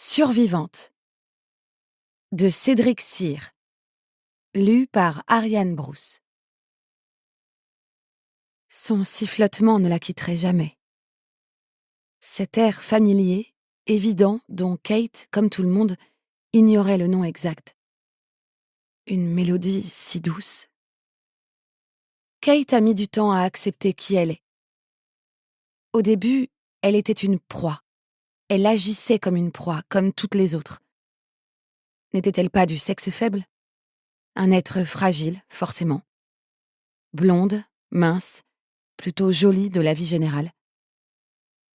Survivante de Cédric Cyr, lu par Ariane Brousse. Son sifflotement ne la quitterait jamais. Cet air familier, évident, dont Kate, comme tout le monde, ignorait le nom exact. Une mélodie si douce. Kate a mis du temps à accepter qui elle est. Au début, elle était une proie. Elle agissait comme une proie, comme toutes les autres. N'était-elle pas du sexe faible ? Un être fragile, forcément. Blonde, mince, plutôt jolie de la vie générale.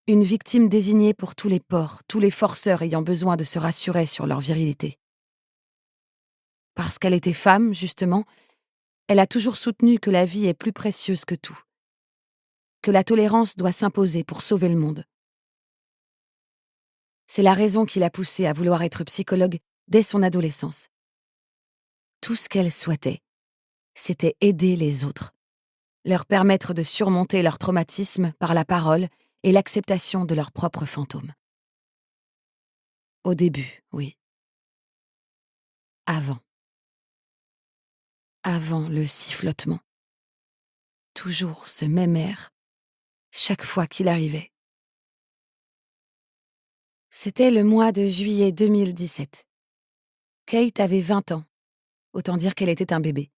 Une victime désignée pour tous les porcs, tous les forceurs ayant besoin de se rassurer sur leur virilité. Parce qu'elle était femme, justement, elle a toujours soutenu que la vie est plus précieuse que tout, que la tolérance doit s'imposer pour sauver le monde. C'est la raison qui l'a poussée à vouloir être psychologue dès son adolescence. Tout ce qu'elle souhaitait, c'était aider les autres, leur permettre de surmonter leur traumatisme par la parole et l'acceptation de leurs propres fantômes. Au début, oui. Avant le sifflotement. Toujours ce même air, chaque fois qu'il arrivait. C'était le mois de juillet 2017. Kate avait 20 ans, autant dire qu'elle était un bébé.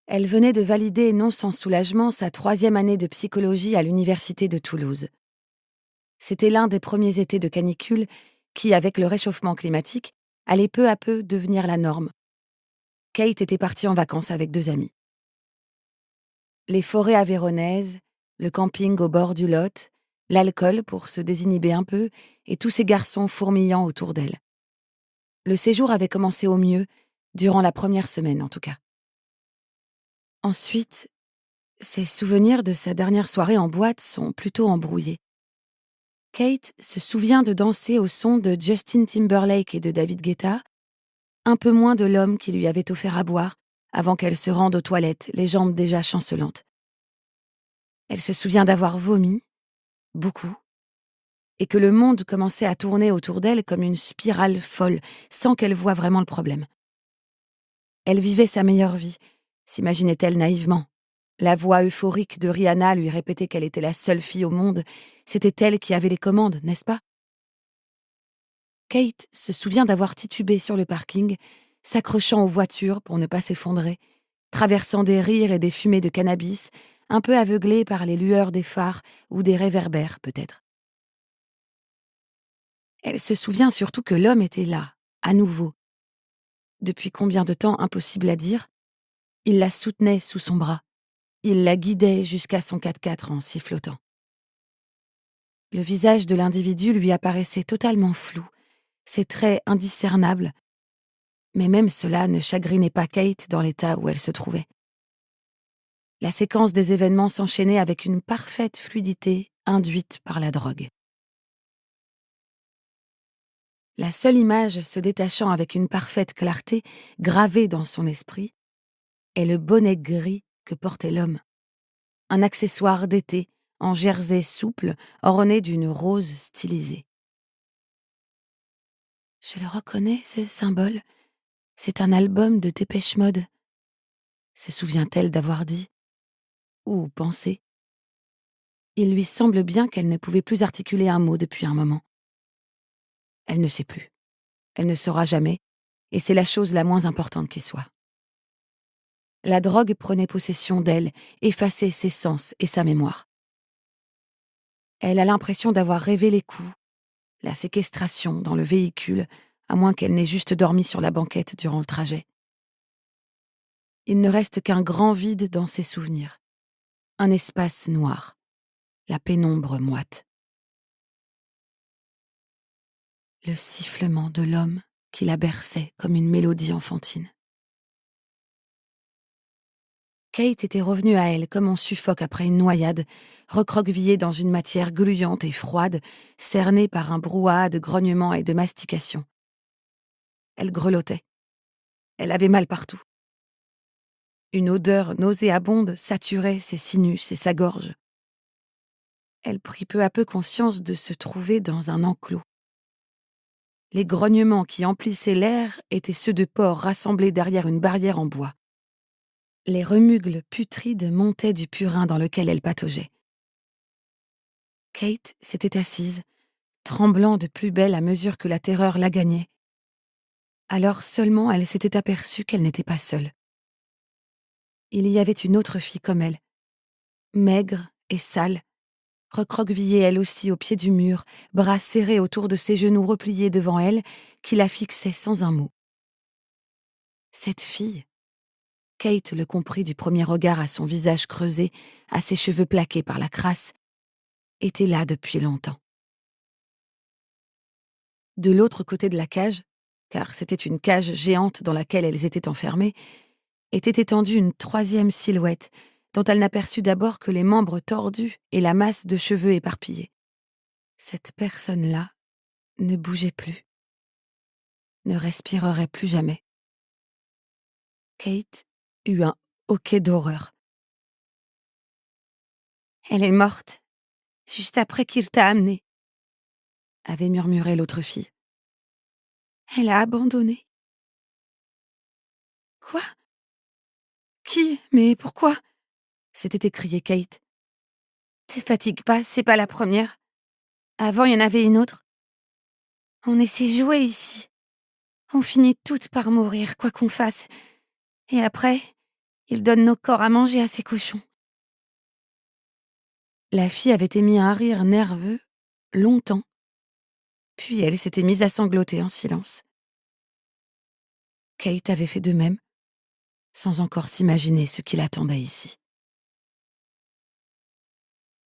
Elle venait de valider non sans soulagement sa 3e année de psychologie à l'université de Toulouse. C'était l'un des premiers étés de canicule qui, avec le réchauffement climatique, allait peu à peu devenir la norme. Kate était partie en vacances avec 2 amis. Les forêts aveyronaises, le camping au bord du Lot, l'alcool pour se désinhiber un peu, et tous ces garçons fourmillant autour d'elle. Le séjour avait commencé au mieux, durant la première semaine en tout cas. Ensuite, ses souvenirs de sa dernière soirée en boîte sont plutôt embrouillés. Kate se souvient de danser au son de Justin Timberlake et de David Guetta, un peu moins de l'homme qui lui avait offert à boire avant qu'elle se rende aux toilettes, les jambes déjà chancelantes. Elle se souvient d'avoir vomi, beaucoup, et que le monde commençait à tourner autour d'elle comme une spirale folle, sans qu'elle voie vraiment le problème. Elle vivait sa meilleure vie, s'imaginait-elle naïvement. La voix euphorique de Rihanna lui répétait qu'elle était la seule fille au monde. C'était elle qui avait les commandes, n'est-ce pas ? Kate se souvient d'avoir titubé sur le parking, s'accrochant aux voitures pour ne pas s'effondrer, traversant des rires et des fumées de cannabis, un peu aveuglée par les lueurs des phares ou des réverbères, peut-être. Elle se souvient surtout que l'homme était là, à nouveau. Depuis combien de temps, impossible à dire. Il la soutenait sous son bras. Il la guidait jusqu'à son 4x4 en sifflotant. Le visage de l'individu lui apparaissait totalement flou, ses traits indiscernables, mais même cela ne chagrinait pas Kate dans l'état où elle se trouvait. La séquence des événements s'enchaînait avec une parfaite fluidité induite par la drogue. La seule image se détachant avec une parfaite clarté, gravée dans son esprit, est le bonnet gris que portait l'homme. Un accessoire d'été, en jersey souple, orné d'une rose stylisée. Je le reconnais, ce symbole. C'est un album de Dépêche Mode. Se souvient-elle d'avoir dit ou pensé? Il lui semble bien qu'elle ne pouvait plus articuler un mot depuis un moment. Elle ne sait plus. Elle ne saura jamais, et c'est la chose la moins importante qui soit. La drogue prenait possession d'elle, effaçait ses sens et sa mémoire. Elle a l'impression d'avoir rêvé les coups, la séquestration dans le véhicule, à moins qu'elle n'ait juste dormi sur la banquette durant le trajet. Il ne reste qu'un grand vide dans ses souvenirs, un espace noir, la pénombre moite. Le sifflement de l'homme qui la berçait comme une mélodie enfantine. Kate était revenue à elle comme on suffoque après une noyade, recroquevillée dans une matière gluante et froide, cernée par un brouhaha de grognements et de mastication. Elle grelottait. Elle avait mal partout. Une odeur nauséabonde saturait ses sinus et sa gorge. Elle prit peu à peu conscience de se trouver dans un enclos. Les grognements qui emplissaient l'air étaient ceux de porcs rassemblés derrière une barrière en bois. Les remugles putrides montaient du purin dans lequel elle pataugeait. Kate s'était assise, tremblant de plus belle à mesure que la terreur la gagnait. Alors seulement elle s'était aperçue qu'elle n'était pas seule. Il y avait une autre fille comme elle, maigre et sale, recroquevillée elle aussi au pied du mur, bras serrés autour de ses genoux repliés devant elle, qui la fixaient sans un mot. Cette fille, Kate le comprit du premier regard à son visage creusé, à ses cheveux plaqués par la crasse, était là depuis longtemps. De l'autre côté de la cage, car c'était une cage géante dans laquelle elles étaient enfermées, était étendue une troisième silhouette, dont elle n'aperçut d'abord que les membres tordus et la masse de cheveux éparpillés. Cette personne-là ne bougeait plus, ne respirerait plus jamais. Kate eut un hoquet d'horreur. « Elle est morte, juste après qu'il t'a amenée », avait murmuré l'autre fille. « Elle a abandonné. » « Quoi ? Qui ? Mais pourquoi ?» s'était écriée Kate. « Te fatigue pas, c'est pas la première. Avant, il y en avait une autre. On est si joués ici. On finit toutes par mourir, quoi qu'on fasse. Et après, ils donnent nos corps à manger à ces cochons. » La fille avait émis un rire nerveux, longtemps. Puis elle s'était mise à sangloter en silence. Kate avait fait de même, sans encore s'imaginer ce qui l'attendait ici.